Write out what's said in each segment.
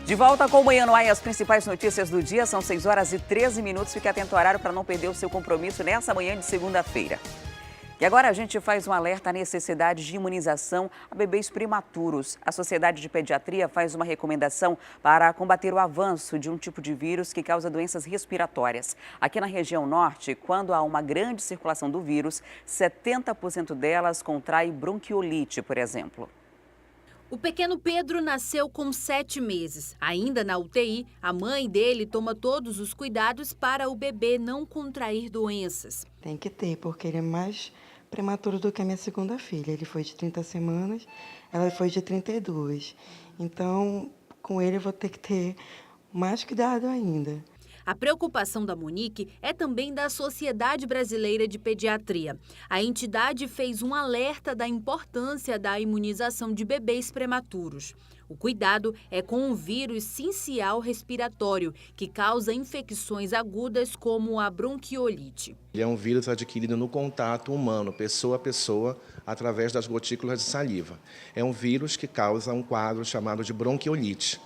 De volta com o Manhã no Ar, as principais notícias do dia. São 6 horas e 13 minutos. Fique atento ao horário para não perder o seu compromisso nessa manhã de segunda-feira. E agora a gente faz um alerta à necessidade de imunização a bebês prematuros. A Sociedade de Pediatria faz uma recomendação para combater o avanço de um tipo de vírus que causa doenças respiratórias. Aqui na região norte, quando há uma grande circulação do vírus, 70% delas contrai bronquiolite, por exemplo. O pequeno Pedro nasceu com 7 meses. Ainda na UTI, a mãe dele toma todos os cuidados para o bebê não contrair doenças. Tem que ter, porque ele é mais prematuro do que a minha segunda filha. Ele foi de 30 semanas, ela foi de 32. Então, com ele eu vou ter que ter mais cuidado ainda. A preocupação da Monique é também da Sociedade Brasileira de Pediatria. A entidade fez um alerta da importância da imunização de bebês prematuros. O cuidado é com o vírus sincial respiratório, que causa infecções agudas como a bronquiolite. Ele é um vírus adquirido no contato humano, pessoa a pessoa, através das gotículas de saliva. É um vírus que causa um quadro chamado de bronquiolite.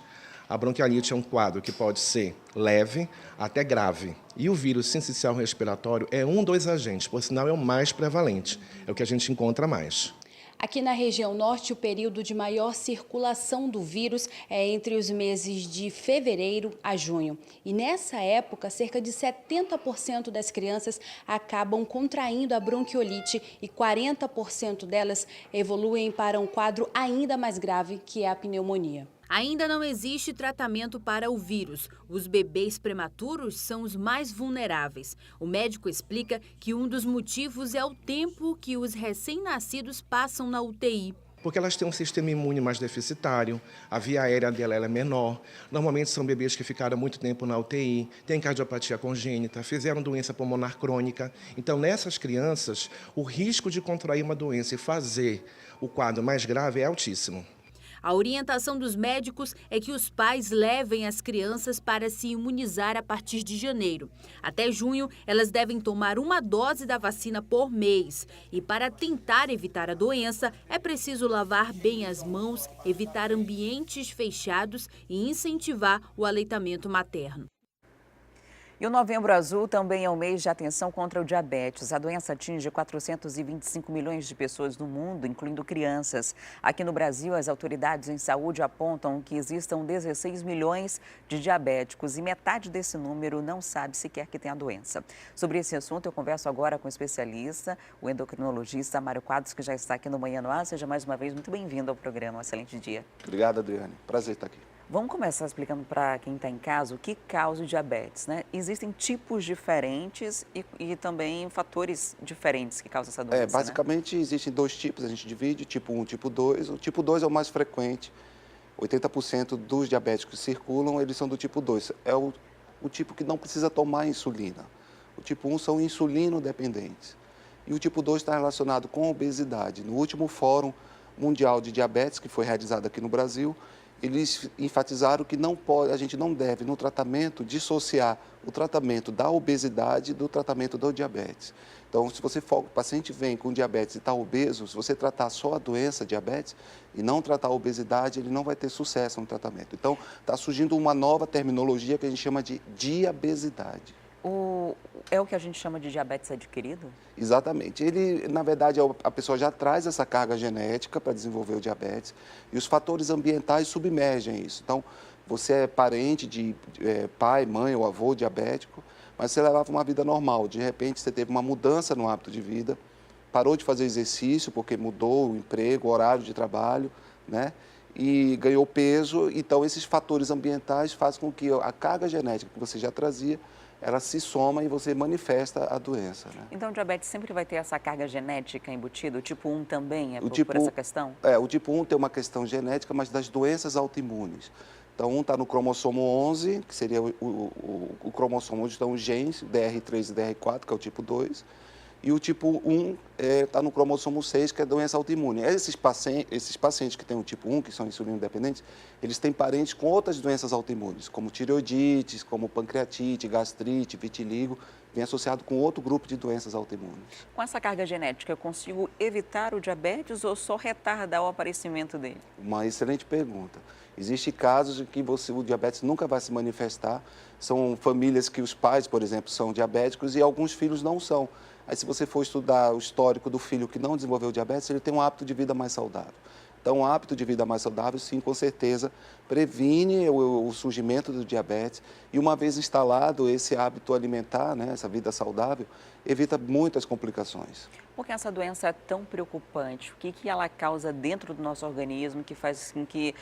A bronquiolite é um quadro que pode ser leve até grave. E o vírus sincicial respiratório é um dos agentes, por sinal é o mais prevalente, é o que a gente encontra mais. Aqui na região norte, o período de maior circulação do vírus é entre os meses de fevereiro a junho. E nessa época, cerca de 70% das crianças acabam contraindo a bronquiolite e 40% delas evoluem para um quadro ainda mais grave, que é a pneumonia. Ainda não existe tratamento para o vírus. Os bebês prematuros são os mais vulneráveis. O médico explica que um dos motivos é o tempo que os recém-nascidos passam na UTI. Porque elas têm um sistema imune mais deficitário, a via aérea dela é menor. Normalmente são bebês que ficaram muito tempo na UTI, têm cardiopatia congênita, fizeram doença pulmonar crônica. Então, nessas crianças, o risco de contrair uma doença e fazer o quadro mais grave é altíssimo. A orientação dos médicos é que os pais levem as crianças para se imunizar a partir de janeiro. Até junho, elas devem tomar uma dose da vacina por mês. E para tentar evitar a doença, é preciso lavar bem as mãos, evitar ambientes fechados e incentivar o aleitamento materno. E o Novembro Azul também é um mês de atenção contra o diabetes. A doença atinge 425 milhões de pessoas no mundo, incluindo crianças. Aqui no Brasil, as autoridades em saúde apontam que existam 16 milhões de diabéticos e metade desse número não sabe sequer que tem a doença. Sobre esse assunto, eu converso agora com o especialista, o endocrinologista Mário Quadros, que já está aqui no Manhã no Ar. Seja mais uma vez muito bem-vindo ao programa. Um excelente dia. Obrigado, Adriane. Prazer estar aqui. Vamos começar explicando para quem está em casa o que causa o diabetes, né? Existem tipos diferentes e também fatores diferentes que causam essa doença, basicamente, né? Existem dois tipos, a gente divide, tipo 1 e tipo 2. O tipo 2 é o mais frequente, 80% dos diabéticos que circulam, eles são do tipo 2. É o tipo que não precisa tomar insulina. O tipo 1 são insulino-dependentes. E o tipo 2 está relacionado com a obesidade. No último Fórum Mundial de Diabetes, que foi realizado aqui no Brasil, eles enfatizaram que a gente não deve, no tratamento, dissociar o tratamento da obesidade do tratamento do diabetes. Então, se o paciente vem com diabetes e está obeso, se você tratar só a doença diabetes e não tratar a obesidade, ele não vai ter sucesso no tratamento. Então, está surgindo uma nova terminologia que a gente chama de diabesidade. É o que a gente chama de diabetes adquirido? Exatamente. Ele, na verdade, a pessoa já traz essa carga genética para desenvolver o diabetes e os fatores ambientais submergem isso. Então, você é parente de pai, mãe ou avô diabético, mas você levava uma vida normal. De repente, você teve uma mudança no hábito de vida, parou de fazer exercício porque mudou o emprego, o horário de trabalho, né? E ganhou peso. Então, esses fatores ambientais fazem com que a carga genética que você já trazia ela se soma e você manifesta a doença, né? Então, o diabetes sempre vai ter essa carga genética embutida? O tipo 1 também por essa questão? O tipo 1 tem uma questão genética, mas das doenças autoimunes. Então, um está no cromossomo 11, que seria o cromossomo onde estão os genes, DR3 e DR4, que é o tipo 2. E o tipo 1 está no cromossomo 6, que é doença autoimune. Esses pacientes que têm o tipo 1, que são insulino dependentes, eles têm parentes com outras doenças autoimunes, como tireoidites, como pancreatite, gastrite, vitiligo, vem associado com outro grupo de doenças autoimunes. Com essa carga genética, eu consigo evitar o diabetes ou só retardar o aparecimento dele? Uma excelente pergunta. Existem casos em que o diabetes nunca vai se manifestar. São famílias que os pais, por exemplo, são diabéticos e alguns filhos não são. Aí, se você for estudar o histórico do filho que não desenvolveu diabetes, ele tem um hábito de vida mais saudável. Então, o hábito de vida mais saudável, sim, com certeza, previne o surgimento do diabetes. E uma vez instalado esse hábito alimentar, né, essa vida saudável, evita muitas complicações. Por que essa doença é tão preocupante? O que ela causa dentro do nosso organismo que faz com que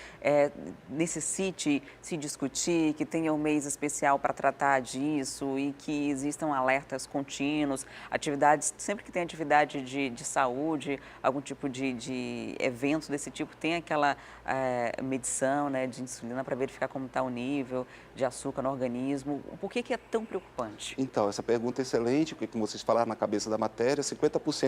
necessite se discutir, que tenha um mês especial para tratar disso e que existam alertas contínuos, atividades, sempre que tem atividade de saúde, algum tipo de evento desse tipo, tem aquela medição, né, de insulina para verificar como está o nível de açúcar no organismo. Por que é tão preocupante? Então, essa pergunta é excelente, porque como vocês falaram na cabeça da matéria, 50%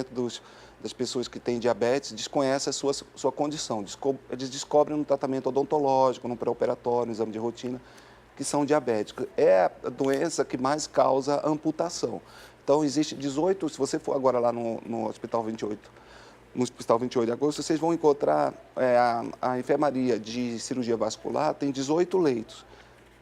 das pessoas que têm diabetes desconhecem a sua condição. Eles descobrem no tratamento odontológico, no pré-operatório, no exame de rotina, que são diabéticos. É a doença que mais causa amputação. Então, existe 18, se você for agora lá no Hospital 28, no Hospital 28 de Agosto, vocês vão encontrar a enfermaria de cirurgia vascular, tem 18 leitos.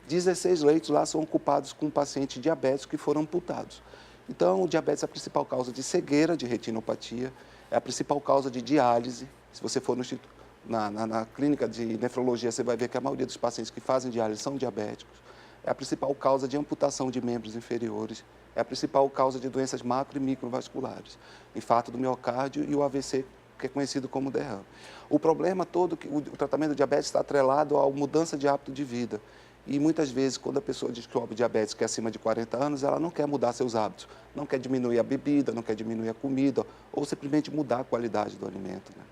16 leitos lá são ocupados com pacientes diabéticos que foram amputados. Então, o diabetes é a principal causa de cegueira, de retinopatia, é a principal causa de diálise. Se você for na clínica de nefrologia, você vai ver que a maioria dos pacientes que fazem diálise são diabéticos. É a principal causa de amputação de membros inferiores, é a principal causa de doenças macro e microvasculares, infarto do miocárdio e o AVC, que é conhecido como derrame. O problema todo é que o tratamento do diabetes está atrelado à mudança de hábito de vida. E muitas vezes, quando a pessoa descobre diabetes que é acima de 40 anos, ela não quer mudar seus hábitos, não quer diminuir a bebida, não quer diminuir a comida, ou simplesmente mudar a qualidade do alimento, né?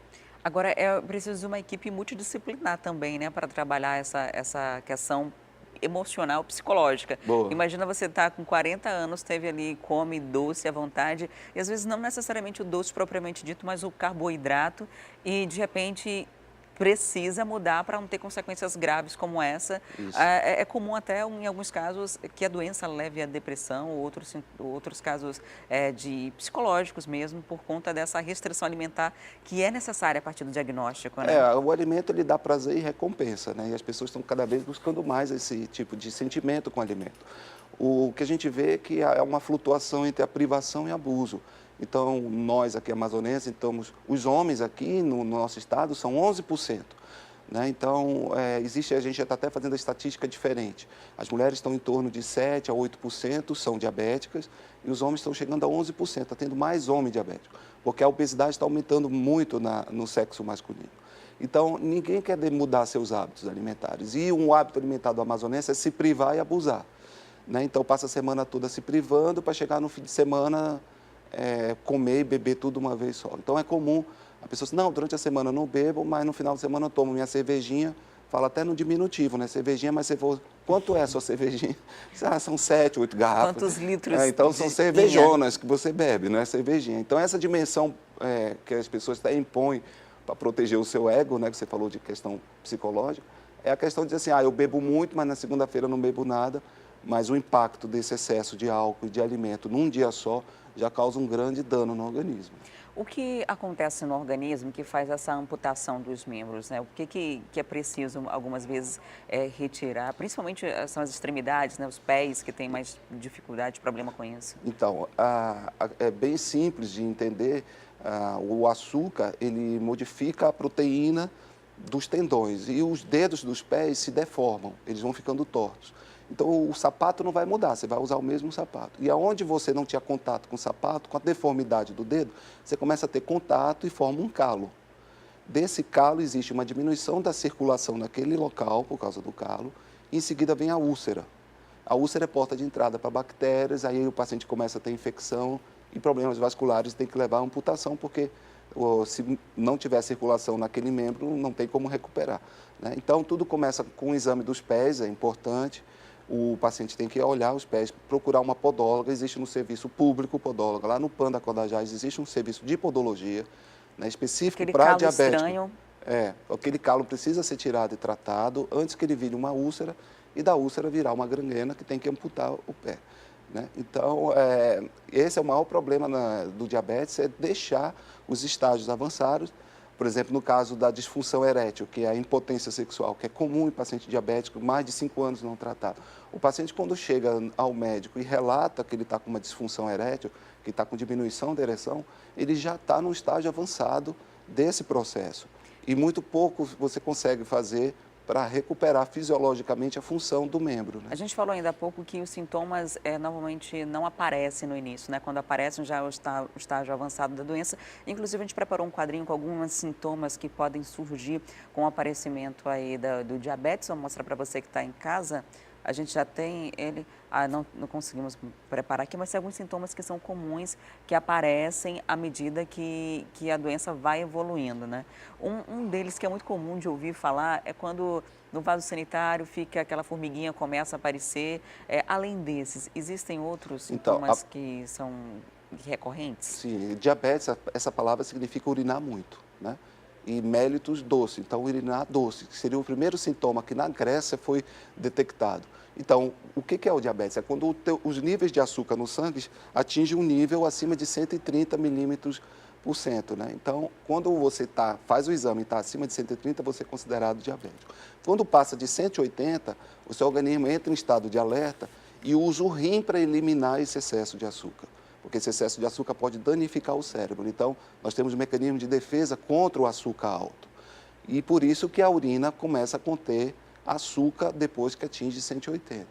Agora, é preciso de uma equipe multidisciplinar também, né, para trabalhar essa questão emocional, psicológica. Boa. Imagina você estar com 40 anos, teve ali, come doce à vontade, e às vezes não necessariamente o doce propriamente dito, mas o carboidrato, e de repente precisa mudar para não ter consequências graves como essa. É comum até, em alguns casos, que a doença leve à depressão, ou outros casos de psicológicos mesmo, por conta dessa restrição alimentar que é necessária a partir do diagnóstico, né? O alimento, ele dá prazer e recompensa, né? E as pessoas estão cada vez buscando mais esse tipo de sentimento com o alimento. O que a gente vê é que há uma flutuação entre a privação e abuso. Então, nós aqui amazonenses, então, os homens aqui no nosso estado são 11%. Né? Então, a gente já está até fazendo a estatística diferente. As mulheres estão em torno de 7% a 8%, são diabéticas, e os homens estão chegando a 11%, está tendo mais homem diabético, porque a obesidade está aumentando muito no sexo masculino. Então, ninguém quer mudar seus hábitos alimentares. E um hábito alimentar do amazonense é se privar e abusar. Né? Então, passa a semana toda se privando para chegar no fim de semana comer e beber tudo uma vez só. Então, é comum a pessoa dizer, não, durante a semana eu não bebo, mas no final de semana eu tomo minha cervejinha, fala até no diminutivo, né? Cervejinha, mas você for, quanto é a sua cervejinha? São 7, 8 garrafas. Quantos litros? Então, são cervejonas que você bebe, não é cervejinha. Então, essa dimensão que as pessoas até impõem para proteger o seu ego, né? Que você falou de questão psicológica, é a questão de dizer assim, eu bebo muito, mas na segunda-feira eu não bebo nada, mas o impacto desse excesso de álcool e de alimento num dia só já causa um grande dano no organismo. O que acontece no organismo que faz essa amputação dos membros, né? O que é preciso, algumas vezes, retirar? Principalmente são as extremidades, né? Os pés que têm mais dificuldade, problema com isso. Então, é bem simples de entender. O açúcar, ele modifica a proteína dos tendões e os dedos dos pés se deformam, eles vão ficando tortos. Então, o sapato não vai mudar, você vai usar o mesmo sapato. E aonde você não tinha contato com o sapato, com a deformidade do dedo, você começa a ter contato e forma um calo. Desse calo existe uma diminuição da circulação naquele local, por causa do calo, e em seguida vem a úlcera. A úlcera é porta de entrada para bactérias, aí o paciente começa a ter infecção e problemas vasculares, tem que levar a amputação, porque se não tiver circulação naquele membro, não tem como recuperar. Né? Então, tudo começa com o exame dos pés, é importante. o paciente tem que olhar os pés, procurar uma podóloga. Existe no serviço público podóloga. Lá no PAN da Codajás existe um serviço de podologia, né, específico para diabético. Estranho. Aquele calo precisa ser tirado e tratado antes que ele vire uma úlcera e da úlcera virar uma gangrena que tem que amputar o pé, né? Então, esse é o maior problema do diabetes, é deixar os estágios avançados. Por exemplo, no caso da disfunção erétil, que é a impotência sexual, que é comum em paciente diabético, mais de 5 anos não tratado. O paciente, quando chega ao médico e relata que ele está com uma disfunção erétil, que está com diminuição da ereção, ele já está num estágio avançado desse processo. E muito pouco você consegue fazer para recuperar fisiologicamente a função do membro, né? A gente falou ainda há pouco que os sintomas normalmente não aparecem no início, né? Quando aparecem já é o estágio avançado da doença. Inclusive a gente preparou um quadrinho com alguns sintomas que podem surgir com o aparecimento aí do diabetes. Vou mostrar para você que está em casa. A gente já tem ele, não conseguimos preparar aqui, mas tem alguns sintomas que são comuns, que aparecem à medida que a doença vai evoluindo, né? Um deles que é muito comum de ouvir falar é quando no vaso sanitário fica aquela formiguinha, começa a aparecer. Além desses, existem outros sintomas que são recorrentes? Sim, diabetes, essa palavra significa urinar muito, né? E mellitus doce, então urinar doce, que seria o primeiro sintoma que na Grécia foi detectado. Então, o que é o diabetes? É quando os níveis de açúcar no sangue atingem um nível acima de 130 milímetros por cento, né? Então, quando você faz o exame e está acima de 130, você é considerado diabético. Quando passa de 180, o seu organismo entra em estado de alerta e usa o rim para eliminar esse excesso de açúcar, porque esse excesso de açúcar pode danificar o cérebro. Então, nós temos um mecanismo de defesa contra o açúcar alto. E por isso que a urina começa a conter açúcar depois que atinge 180.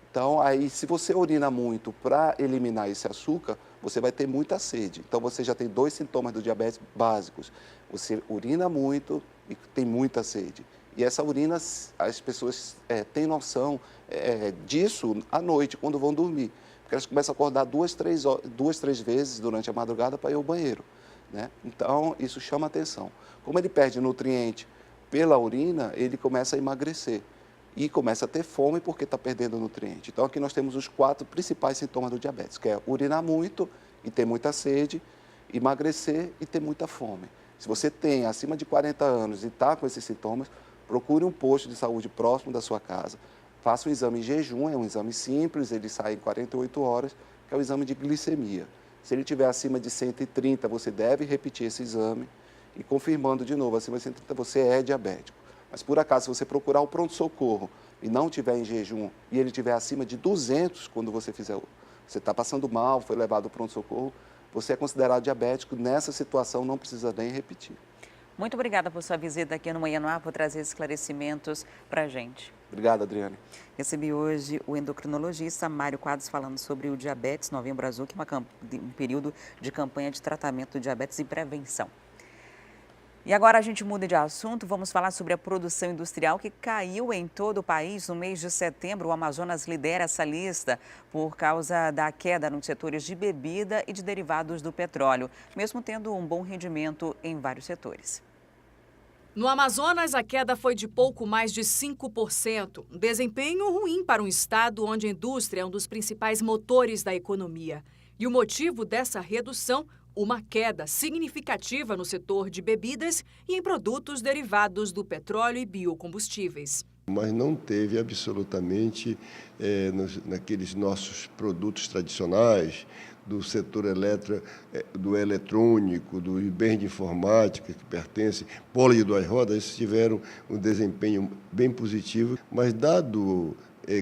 Então, aí, se você urina muito para eliminar esse açúcar, você vai ter muita sede. Então, você já tem 2 sintomas do diabetes básicos. Você urina muito e tem muita sede. E essa urina, as pessoas têm noção disso à noite, quando vão dormir. Porque elas começam a acordar 2, 3 vezes durante a madrugada para ir ao banheiro, né? Então, isso chama atenção. Como ele perde nutriente pela urina, ele começa a emagrecer e começa a ter fome porque está perdendo nutriente. Então, aqui nós temos os 4 principais sintomas do diabetes, que é urinar muito e ter muita sede, emagrecer e ter muita fome. Se você tem acima de 40 anos e está com esses sintomas, procure um posto de saúde próximo da sua casa. Faça um exame em jejum, é um exame simples, ele sai em 48 horas, que é o exame de glicemia. Se ele estiver acima de 130, você deve repetir esse exame e confirmando de novo, acima de 130 você é diabético. Mas por acaso, se você procurar o pronto-socorro e não estiver em jejum e ele estiver acima de 200 quando você está passando mal, foi levado ao pronto-socorro, você é considerado diabético, nessa situação não precisa nem repetir. Muito obrigada por sua visita aqui no Manhã no Ar, por trazer esclarecimentos para a gente. Obrigado, Adriane. Recebi hoje o endocrinologista Mário Quadros falando sobre o diabetes, Novembro Azul, que é um período de campanha de tratamento do diabetes e prevenção. E agora a gente muda de assunto, vamos falar sobre a produção industrial que caiu em todo o país no mês de setembro. O Amazonas lidera essa lista por causa da queda nos setores de bebida e de derivados do petróleo, mesmo tendo um bom rendimento em vários setores. No Amazonas, a queda foi de pouco mais de 5%, um desempenho ruim para um estado onde a indústria é um dos principais motores da economia. E o motivo dessa redução, uma queda significativa no setor de bebidas e em produtos derivados do petróleo e biocombustíveis. Mas não teve absolutamente naqueles nossos produtos tradicionais, do setor do eletrônico, dos bens de informática que pertencem, polo de 2 rodas, esses tiveram um desempenho bem positivo, mas dado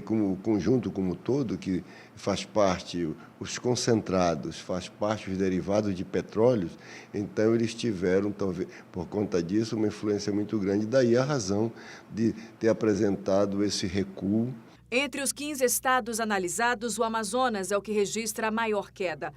como conjunto como todo, que faz parte os concentrados, faz parte os derivados de petróleo, então eles tiveram, talvez, por conta disso, uma influência muito grande, daí a razão de ter apresentado esse recuo. Entre os 15 estados analisados, o Amazonas é o que registra a maior queda,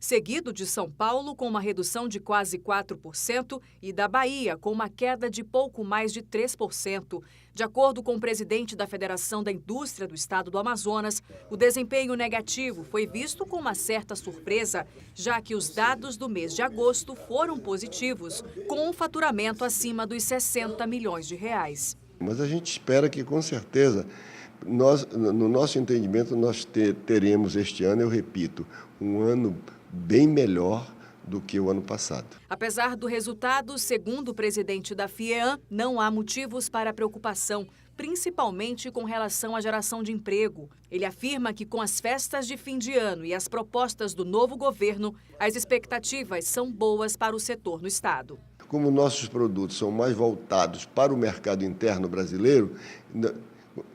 seguido de São Paulo, com uma redução de quase 4%, e da Bahia, com uma queda de pouco mais de 3%. De acordo com o presidente da Federação da Indústria do Estado do Amazonas, o desempenho negativo foi visto com uma certa surpresa, já que os dados do mês de agosto foram positivos, com um faturamento acima dos 60 milhões de reais. Mas a gente espera que, com certeza, No nosso entendimento, nós teremos este ano, eu repito, um ano bem melhor do que o ano passado. Apesar do resultado, segundo o presidente da FIEAM, não há motivos para preocupação, principalmente com relação à geração de emprego. Ele afirma que com as festas de fim de ano e as propostas do novo governo, as expectativas são boas para o setor no estado. Como nossos produtos são mais voltados para o mercado interno brasileiro,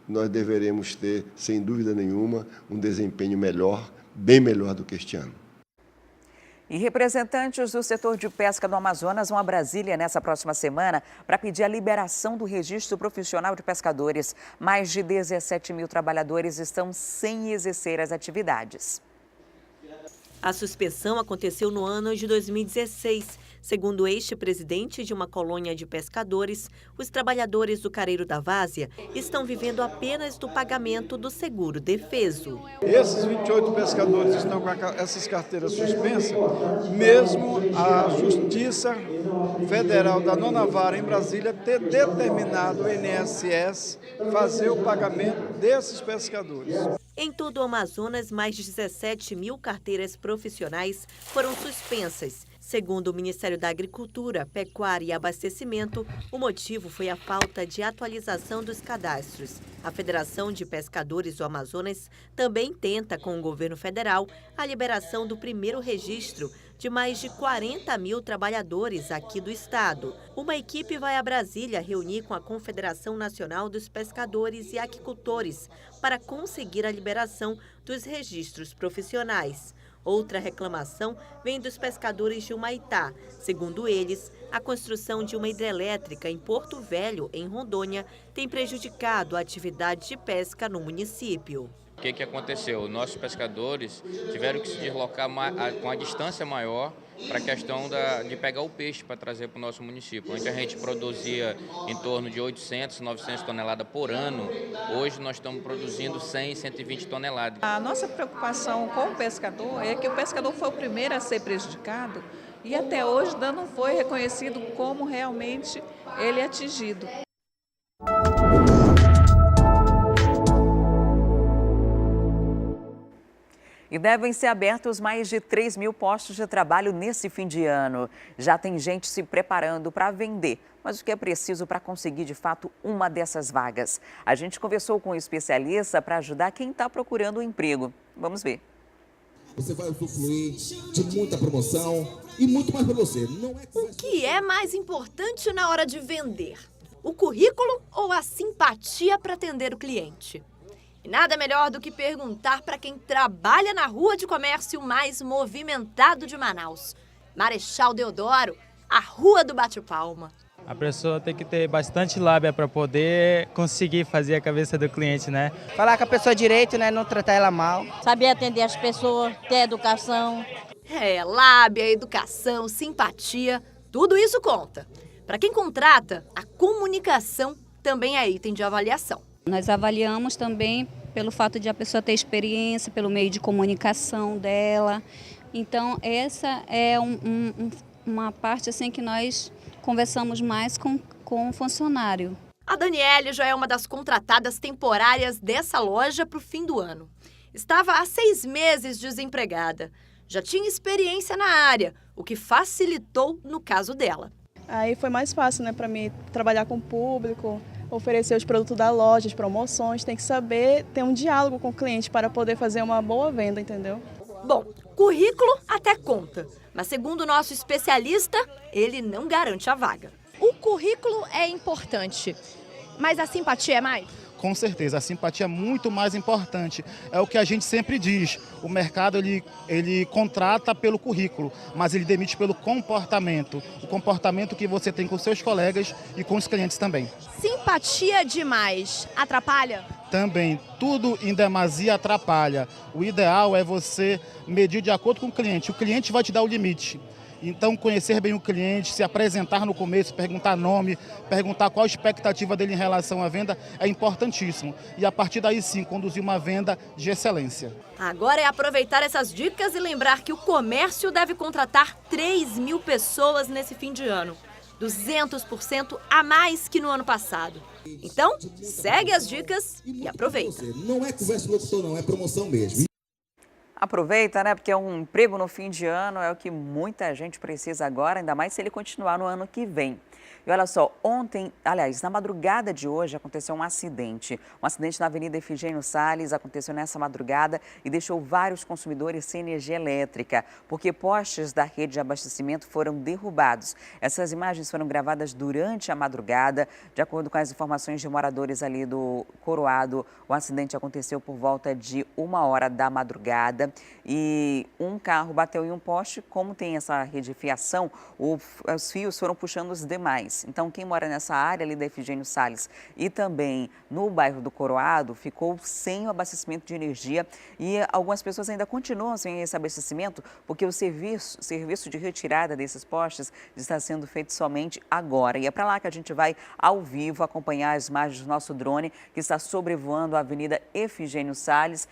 nós deveremos ter, sem dúvida nenhuma, um desempenho melhor, bem melhor do que este ano. E representantes do setor de pesca do Amazonas vão a Brasília nessa próxima semana para pedir a liberação do registro profissional de pescadores. Mais de 17 mil trabalhadores estão sem exercer as atividades. A suspensão aconteceu no ano de 2016. Segundo este presidente de uma colônia de pescadores, os trabalhadores do Careiro da Várzea estão vivendo apenas do pagamento do seguro defeso. Esses 28 pescadores estão com essas carteiras suspensas, mesmo a Justiça Federal da Nona Vara em Brasília ter determinado o INSS fazer o pagamento desses pescadores. Em todo o Amazonas, mais de 17 mil carteiras profissionais foram suspensas. Segundo o Ministério da Agricultura, Pecuária e Abastecimento, o motivo foi a falta de atualização dos cadastros. A Federação de Pescadores do Amazonas também tenta, com o governo federal, a liberação do primeiro registro de mais de 40 mil trabalhadores aqui do estado. Uma equipe vai a Brasília reunir com a Confederação Nacional dos Pescadores e Aquicultores para conseguir a liberação dos registros profissionais. Outra reclamação vem dos pescadores de Humaitá. Segundo eles, a construção de uma hidrelétrica em Porto Velho, em Rondônia, tem prejudicado a atividade de pesca no município. O que aconteceu? Nossos pescadores tiveram que se deslocar com a distância maior para a questão de pegar o peixe para trazer para o nosso município. Onde a gente produzia em torno de 800, 900 toneladas por ano, hoje nós estamos produzindo 100, 120 toneladas. A nossa preocupação com o pescador é que o pescador foi o primeiro a ser prejudicado e até hoje não foi reconhecido como realmente ele é atingido. E devem ser abertos mais de 3 mil postos de trabalho nesse fim de ano. Já tem gente se preparando para vender, mas o que é preciso para conseguir de fato uma dessas vagas? A gente conversou com um especialista para ajudar quem está procurando um emprego. Vamos ver. Você vai usufruir de muita promoção e muito mais para você. O que é mais importante na hora de vender? O currículo ou a simpatia para atender o cliente? E nada melhor do que perguntar para quem trabalha na rua de comércio mais movimentado de Manaus. Marechal Deodoro, a Rua do Bate-Palma. A pessoa tem que ter bastante lábia para poder conseguir fazer a cabeça do cliente, né? Falar com a pessoa direito, né? Não tratar ela mal. Saber atender as pessoas, ter educação. Lábia, educação, simpatia, tudo isso conta. Para quem contrata, a comunicação também é item de avaliação. Nós avaliamos também pelo fato de a pessoa ter experiência, pelo meio de comunicação dela. Então, essa é uma parte assim que nós conversamos mais com o funcionário. A Daniele já é uma das contratadas temporárias dessa loja para o fim do ano. Estava há 6 meses desempregada. Já tinha experiência na área, o que facilitou no caso dela. Aí foi mais fácil, né, para mim trabalhar com o público, oferecer os produtos da loja, as promoções. Tem que saber ter um diálogo com o cliente para poder fazer uma boa venda, entendeu? Bom, currículo até conta, mas segundo o nosso especialista, ele não garante a vaga. O currículo é importante, mas a simpatia é mais? Com certeza, a simpatia é muito mais importante. É o que a gente sempre diz, o mercado ele contrata pelo currículo, mas ele demite pelo comportamento. O comportamento que você tem com seus colegas e com os clientes também. Simpatia demais atrapalha? Também, tudo em demasia atrapalha. O ideal é você medir de acordo com o cliente vai te dar o limite. Então, conhecer bem o cliente, se apresentar no começo, perguntar nome, perguntar qual a expectativa dele em relação à venda é importantíssimo. E a partir daí sim, conduzir uma venda de excelência. Agora é aproveitar essas dicas e lembrar que o comércio deve contratar 3 mil pessoas nesse fim de ano. 200% a mais que no ano passado. Então, segue as dicas e aproveita. Não é conversa do locutor, não, é promoção mesmo. Aproveita, né? Porque um emprego no fim de ano é o que muita gente precisa agora, ainda mais se ele continuar no ano que vem. E olha só, ontem, aliás, na madrugada de hoje aconteceu um acidente. Um acidente na Avenida Efigênio Salles aconteceu nessa madrugada e deixou vários consumidores sem energia elétrica, porque postes da rede de abastecimento foram derrubados. Essas imagens foram gravadas durante a madrugada. De acordo com as informações de moradores ali do Coroado, o acidente aconteceu por volta de 1h da madrugada e um carro bateu em um poste. Como tem essa rede de fiação, os fios foram puxando os demais. Então, quem mora nessa área ali da Efigênio Salles e também no bairro do Coroado ficou sem o abastecimento de energia e algumas pessoas ainda continuam sem esse abastecimento porque o serviço de retirada desses postes está sendo feito somente agora. E é para lá que a gente vai ao vivo acompanhar as imagens do nosso drone que está sobrevoando a Avenida Efigênio Salles.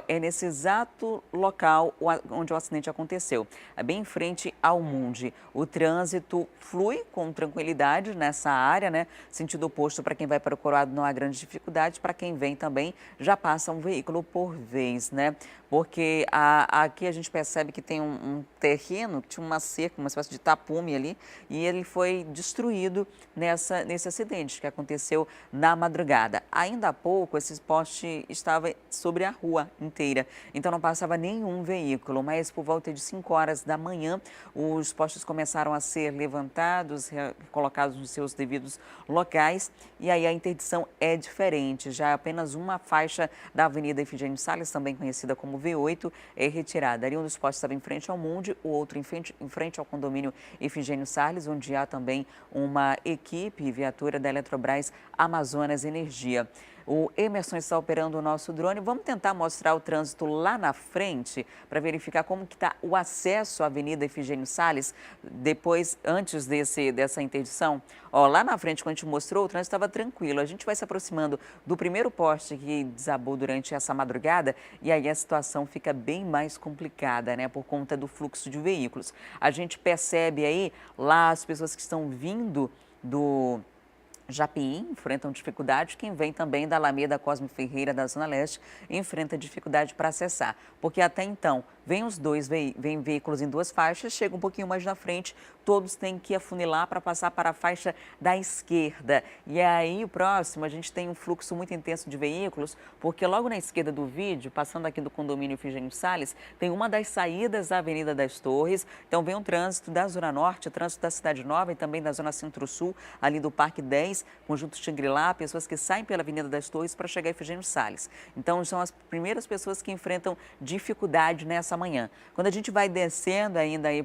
É nesse exato local onde o acidente aconteceu, é bem em frente ao Mundi. O trânsito flui com tranquilidade nessa área, né? Sentido oposto para quem vai para o Coroado não há grande dificuldade, para quem vem também já passa um veículo por vez, né? Porque aqui a gente percebe que tem um terreno, que tinha uma cerca, uma espécie de tapume ali, e ele foi destruído nesse acidente que aconteceu na madrugada. Ainda há pouco, esse poste estava sobre a rua inteira, então não passava nenhum veículo, mas por volta de 5h da manhã, os postes começaram a ser levantados, colocados nos seus devidos locais, e aí a interdição é diferente. Já apenas uma faixa da Avenida Efigênio Salles, também conhecida como V8, é retirada. Ali um dos postes estava em frente ao Mundi, o outro em frente ao condomínio Efigênio Salles, onde há também uma equipe e viatura da Eletrobras Amazonas Energia. O Emerson está operando o nosso drone. Vamos tentar mostrar o trânsito lá na frente para verificar como que está o acesso à Avenida Efigênio Salles antes dessa interdição. Lá na frente, quando a gente mostrou, o trânsito estava tranquilo. A gente vai se aproximando do primeiro poste que desabou durante essa madrugada e aí a situação fica bem mais complicada, né? Por conta do fluxo de veículos. A gente percebe aí lá as pessoas que estão vindo do Japim enfrentam dificuldade, quem vem também da Alameda Cosme Ferreira da Zona Leste enfrenta dificuldade para acessar, porque até então vem veículos em duas faixas, chega um pouquinho mais na frente, todos têm que afunilar para passar para a faixa da esquerda. E aí o próximo a gente tem um fluxo muito intenso de veículos, porque logo na esquerda do vídeo, passando aqui do condomínio Efigênio Salles, tem uma das saídas da Avenida das Torres, então vem um trânsito da Zona Norte, trânsito da Cidade Nova e também da Zona Centro-Sul, ali do Parque 10, Conjunto Xangri-Lá, pessoas que saem pela Avenida das Torres para chegar a Efigênio Salles. Então, são as primeiras pessoas que enfrentam dificuldade nessa manhã. Quando a gente vai descendo ainda aí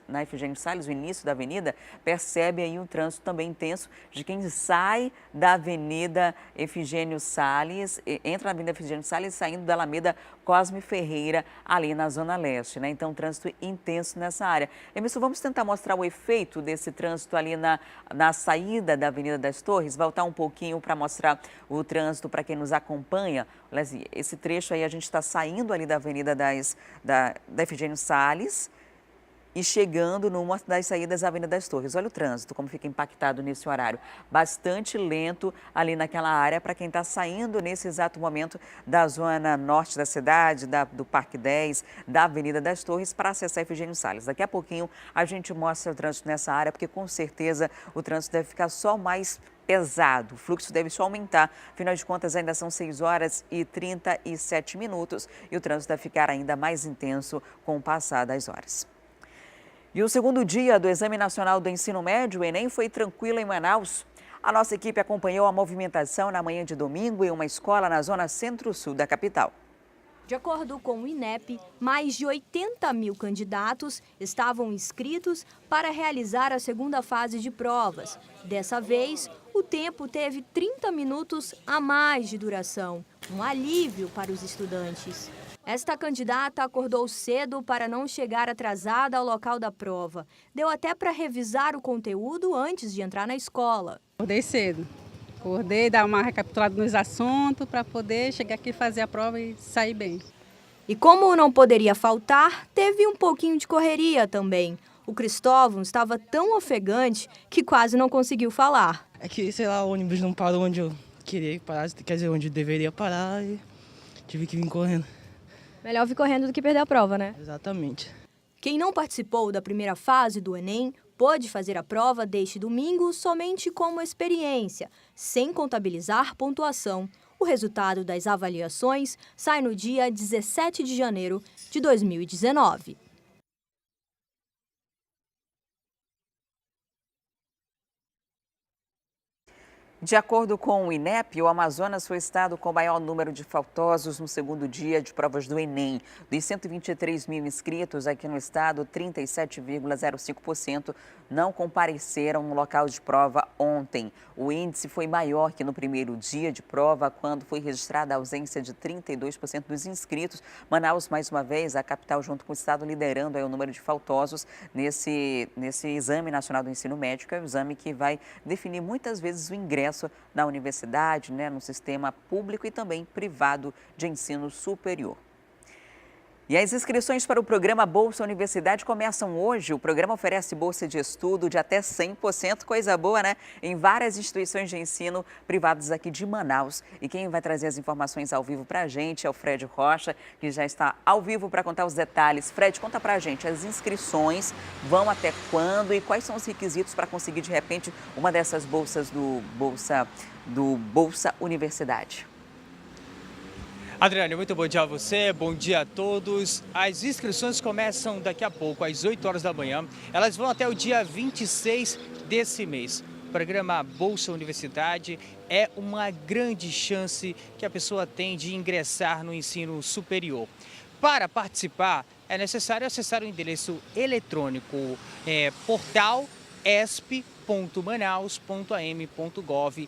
na Efigênio Salles, o início da avenida, percebe aí um trânsito também intenso de quem sai da Avenida Efigênio Salles, entra na Avenida Efigênio Salles saindo da Alameda Cosme Ferreira, ali na Zona Leste, né? Então, trânsito intenso nessa área. Emerson, vamos tentar mostrar o efeito desse trânsito ali na saída da Avenida das Torres, voltar um pouquinho para mostrar o trânsito para quem nos acompanha. Esse trecho aí a gente está saindo ali da Avenida da Efigênio Salles e chegando numa das saídas da Avenida das Torres. Olha o trânsito, como fica impactado nesse horário. Bastante lento ali naquela área para quem está saindo nesse exato momento da zona norte da cidade, do Parque 10, da Avenida das Torres, para acessar Efigênio Salles. Daqui a pouquinho a gente mostra o trânsito nessa área, porque com certeza o trânsito deve ficar só mais pesado, o fluxo deve só aumentar, afinal de contas ainda são 6h37 e o trânsito deve ficar ainda mais intenso com o passar das horas. E o segundo dia do Exame Nacional do Ensino Médio, o Enem, foi tranquilo em Manaus. A nossa equipe acompanhou a movimentação na manhã de domingo em uma escola na zona centro-sul da capital. De acordo com o INEP, mais de 80 mil candidatos estavam inscritos para realizar a segunda fase de provas. Dessa vez, o tempo teve 30 minutos a mais de duração, um alívio para os estudantes. Esta candidata acordou cedo para não chegar atrasada ao local da prova. Deu até para revisar o conteúdo antes de entrar na escola. Acordei cedo. Acordei, dar uma recapitulada nos assuntos para poder chegar aqui, fazer a prova e sair bem. E como não poderia faltar, teve um pouquinho de correria também. O Cristóvão estava tão ofegante que quase não conseguiu falar. É que, sei lá, o ônibus não parou onde eu queria que parasse, quer dizer, onde eu deveria parar e tive que vir correndo. Melhor vir correndo do que perder a prova, né? Exatamente. Quem não participou da primeira fase do Enem pôde fazer a prova deste domingo somente como experiência, sem contabilizar pontuação. O resultado das avaliações sai no dia 17 de janeiro de 2019. De acordo com o INEP, o Amazonas foi o estado com o maior número de faltosos no segundo dia de provas do Enem. Dos 123 mil inscritos aqui no estado, 37,05% não compareceram no local de prova ontem. O índice foi maior que no primeiro dia de prova, quando foi registrada a ausência de 32% dos inscritos. Manaus, mais uma vez, a capital, junto com o estado, liderando aí o número de faltosos nesse Exame Nacional do Ensino Médio, é o exame que vai definir muitas vezes o ingresso na universidade, no sistema público e também privado de ensino superior. E as inscrições para o programa Bolsa Universidade começam hoje. O programa oferece bolsa de estudo de até 100%, coisa boa, né? Em várias instituições de ensino privadas aqui de Manaus. E quem vai trazer as informações ao vivo para a gente é o Fred Rocha, que já está ao vivo para contar os detalhes. Fred, conta para a gente, as inscrições vão até quando e quais são os requisitos para conseguir, de repente, uma dessas bolsas do Bolsa Universidade? Adriane, muito bom dia a você, bom dia a todos. As inscrições começam daqui a pouco, às 8 horas da manhã. Elas vão até o dia 26 desse mês. O programa Bolsa Universidade é uma grande chance que a pessoa tem de ingressar no ensino superior. Para participar, é necessário acessar o endereço eletrônico portal.esp.manaus.am.gov.br.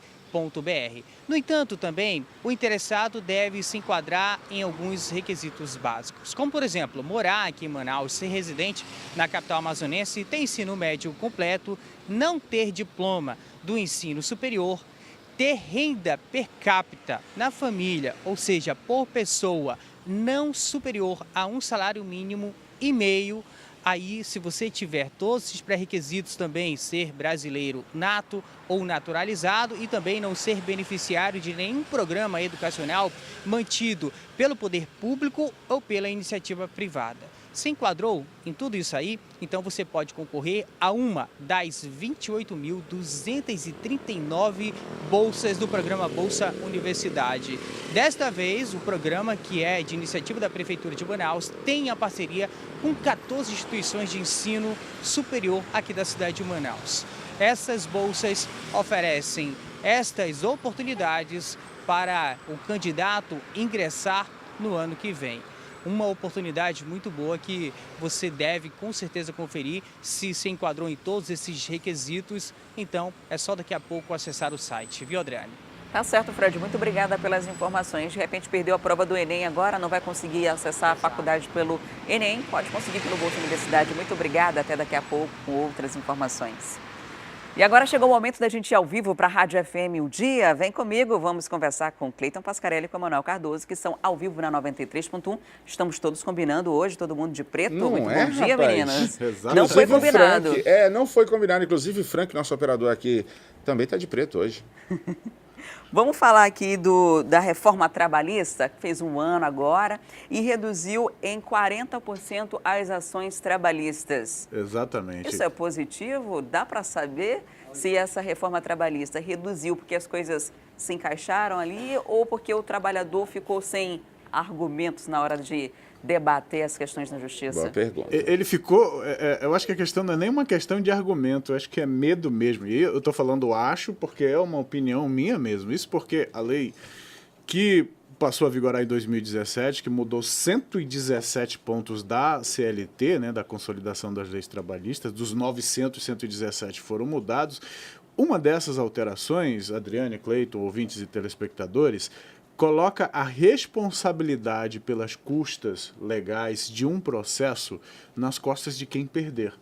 No entanto, também, o interessado deve se enquadrar em alguns requisitos básicos, como, por exemplo, morar aqui em Manaus, ser residente na capital amazonense, ter ensino médio completo, não ter diploma do ensino superior, ter renda per capita na família, ou seja, por pessoa, não superior a um salário mínimo e meio. Aí, se você tiver todos esses pré-requisitos também, ser brasileiro nato ou naturalizado e também não ser beneficiário de nenhum programa educacional mantido pelo poder público ou pela iniciativa privada. Se enquadrou em tudo isso aí, então você pode concorrer a uma das 28.239 bolsas do programa Bolsa Universidade. Desta vez, o programa, que é de iniciativa da Prefeitura de Manaus, tem a parceria com 14 instituições de ensino superior aqui da cidade de Manaus. Essas bolsas oferecem estas oportunidades para o candidato ingressar no ano que vem. Uma oportunidade muito boa que você deve com certeza conferir se enquadrou em todos esses requisitos. Então, é só daqui a pouco acessar o site, viu, Adriane? Tá certo, Fred. Muito obrigada pelas informações. De repente perdeu a prova do Enem agora, não vai conseguir acessar a faculdade pelo Enem, pode conseguir pelo Bolsa Universidade. Muito obrigada. Até daqui a pouco com outras informações. E agora chegou o momento da gente ir ao vivo para a Rádio FM O Dia. Vem comigo, vamos conversar com Cleiton Pascarelli e com Emanuel Cardoso, que são ao vivo na 93.1. Estamos todos combinando hoje, todo mundo de preto. Não muito é, bom dia, rapaz. meninas. Exato. Não foi combinado. Não foi combinado. Inclusive, Frank, nosso operador aqui, também está de preto hoje. Vamos falar aqui da reforma trabalhista, que fez um ano agora, e reduziu em 40% as ações trabalhistas. Exatamente. Isso é positivo? Dá para saber se essa reforma trabalhista reduziu porque as coisas se encaixaram ali ou porque o trabalhador ficou sem argumentos na hora de debater as questões na justiça? Boa pergunta. Ele ficou... eu acho que a questão não é nem uma questão de argumento, eu acho que é medo mesmo. E eu estou falando acho porque é uma opinião minha mesmo. Isso porque a lei que passou a vigorar em 2017, que mudou 117 pontos da CLT, né, da Consolidação das Leis Trabalhistas, dos 900, 117 foram mudados. Uma dessas alterações, Adriane, Cleiton, ouvintes e telespectadores, coloca a responsabilidade pelas custas legais de um processo nas costas de quem perder.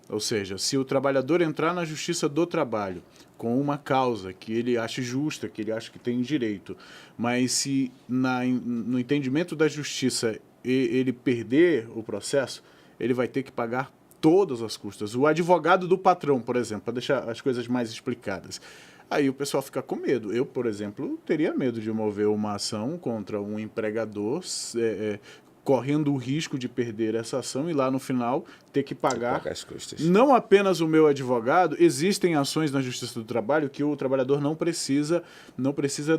Ou seja, se o trabalhador entrar na Justiça do Trabalho com uma causa que ele acha justa, que ele acha que tem direito, mas se no entendimento da Justiça ele perder o processo, ele vai ter que pagar todas as custas. O advogado do patrão, por exemplo, para deixar as coisas mais explicadas. Aí o pessoal fica com medo. Eu, por exemplo, teria medo de mover uma ação contra um empregador, correndo o risco de perder essa ação e lá no final ter que pagar as custas. Não apenas o meu advogado, existem ações na Justiça do Trabalho que o trabalhador não precisa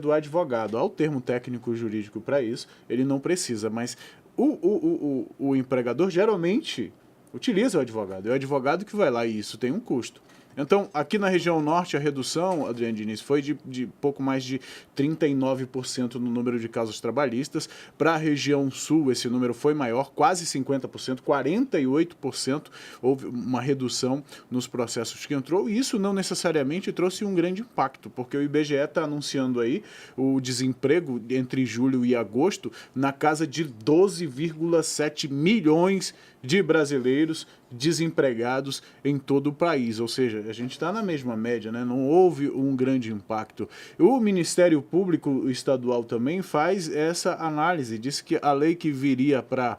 do advogado. Há o termo técnico jurídico para isso, ele não precisa, mas o empregador geralmente utiliza o advogado. É o advogado que vai lá e isso tem um custo. Então, aqui na região norte, a redução, Adriano Diniz, foi de pouco mais de 39% no número de casos trabalhistas. Para a região sul, esse número foi maior, quase 50%, 48% houve uma redução nos processos que entrou. E isso não necessariamente trouxe um grande impacto, porque o IBGE está anunciando aí o desemprego entre julho e agosto na casa de 12,7 milhões de brasileiros desempregados em todo o país, ou seja, a gente está na mesma média, né? Não houve um grande impacto. O Ministério Público Estadual também faz essa análise, diz que a lei que viria para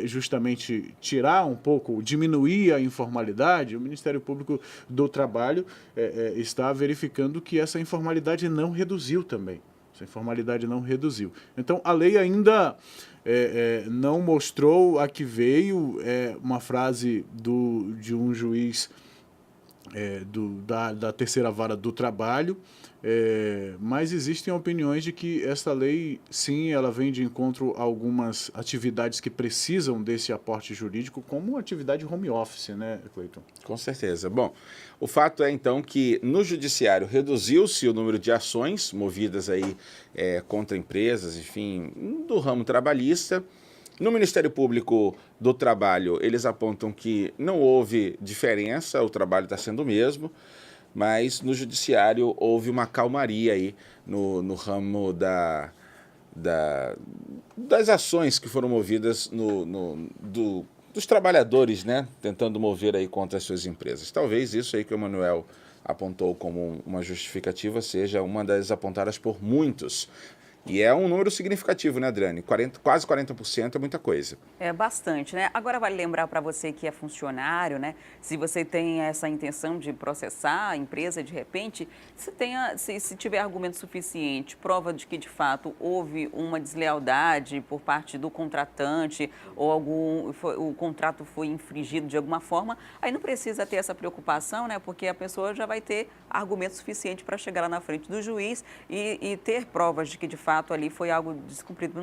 justamente tirar um pouco, diminuir a informalidade, o Ministério Público do Trabalho está verificando que essa informalidade não reduziu também. Essa informalidade não reduziu. Então, a lei ainda não mostrou a que veio. Uma frase de um juiz da terceira vara do trabalho, mas existem opiniões de que essa lei, sim, ela vem de encontro a algumas atividades que precisam desse aporte jurídico, como atividade home office, né, Cleiton? Com certeza. Bom, o fato é, então, que no judiciário reduziu-se o número de ações movidas aí contra empresas, enfim, do ramo trabalhista. No Ministério Público do Trabalho, eles apontam que não houve diferença, o trabalho está sendo o mesmo, mas no Judiciário houve uma calmaria aí no ramo das ações que foram movidas dos trabalhadores, né, tentando mover aí contra as suas empresas. Talvez isso aí que o Manuel apontou como uma justificativa seja uma das apontadas por muitos. E é um número significativo, né, Adriane? Quase 40% é muita coisa. É bastante, né? Agora vale lembrar para você que é funcionário, né? Se você tem essa intenção de processar a empresa, de repente, se tiver argumento suficiente, prova de que, de fato, houve uma deslealdade por parte do contratante ou o contrato foi infringido de alguma forma, aí não precisa ter essa preocupação, né? Porque a pessoa já vai ter argumento suficiente para chegar lá na frente do juiz e ter provas de que, de fato, ali foi algo descumprido,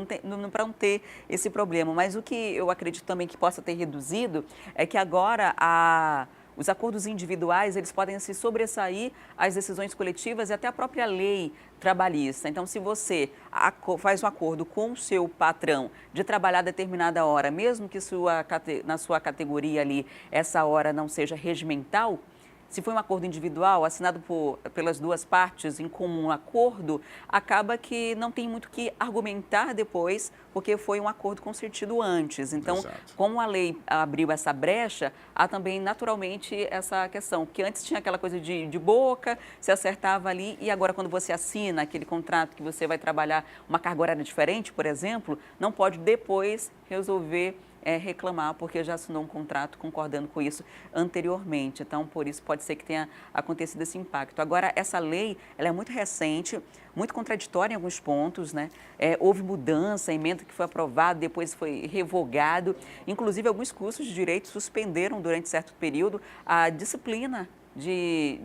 para não ter esse problema. Mas o que eu acredito também que possa ter reduzido é que agora os acordos individuais, eles podem se sobressair às decisões coletivas e até a própria lei trabalhista. Então, se você faz um acordo com o seu patrão de trabalhar determinada hora, mesmo que na sua categoria ali essa hora não seja regimental, se foi um acordo individual, assinado pelas duas partes em comum acordo, acaba que não tem muito o que argumentar depois, porque foi um acordo concertado antes. Então, como a lei abriu essa brecha, há também naturalmente essa questão, que antes tinha aquela coisa de boca, se acertava ali, e agora quando você assina aquele contrato que você vai trabalhar uma carga horária diferente, por exemplo, não pode depois resolver reclamar, porque já assinou um contrato concordando com isso anteriormente. Então, por isso, pode ser que tenha acontecido esse impacto. Agora, essa lei, ela é muito recente, muito contraditória em alguns pontos, né? Houve mudança, a emenda que foi aprovada, depois foi revogado. Inclusive, alguns cursos de direito suspenderam durante certo período a disciplina de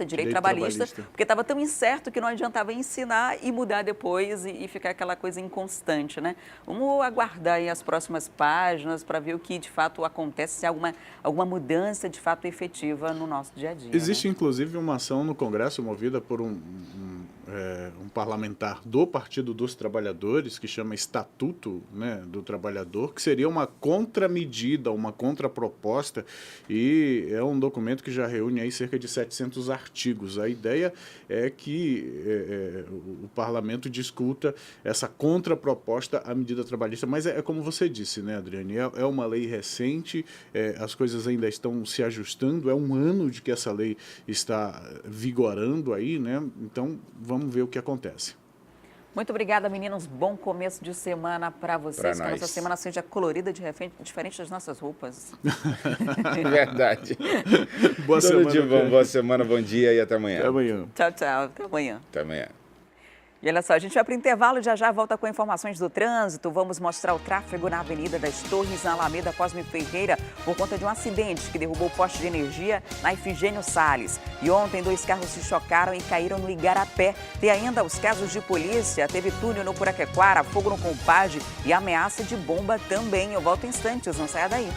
direito trabalhista, porque estava tão incerto que não adiantava ensinar e mudar depois e ficar aquela coisa inconstante, né? Vamos aguardar aí as próximas páginas para ver o que de fato acontece, se há alguma mudança de fato efetiva no nosso dia a dia. Existe, né? Inclusive, uma ação no Congresso movida por um parlamentar do Partido dos Trabalhadores, que chama Estatuto, né, do Trabalhador, que seria uma contramedida, uma contraproposta, e é um documento que já reúne aí cerca de 700 artigos. A ideia é que o parlamento discuta essa contraproposta à medida trabalhista, mas é como você disse, né, Adriane, é uma lei recente, as coisas ainda estão se ajustando, é um ano de que essa lei está vigorando aí, né, então vamos ver o que acontece. Muito obrigada, meninos. Bom começo de semana para vocês. Que a nossa semana seja colorida, diferente das nossas roupas. Verdade. Boa semana. Tudo de bom, boa semana, bom dia e até amanhã. Até amanhã. Tchau, tchau. Até amanhã. Até amanhã. E olha só, a gente vai para o intervalo e já volta com informações do trânsito. Vamos mostrar o tráfego na Avenida das Torres, na Alameda Cosme Ferreira, por conta de um acidente que derrubou o poste de energia na Ifigênio Salles. E ontem, 2 carros se chocaram e caíram no Igarapé. Tem ainda os casos de polícia, teve túnel no Puraquequara, fogo no Compadre e ameaça de bomba também. Eu volto em instantes, não saia daí.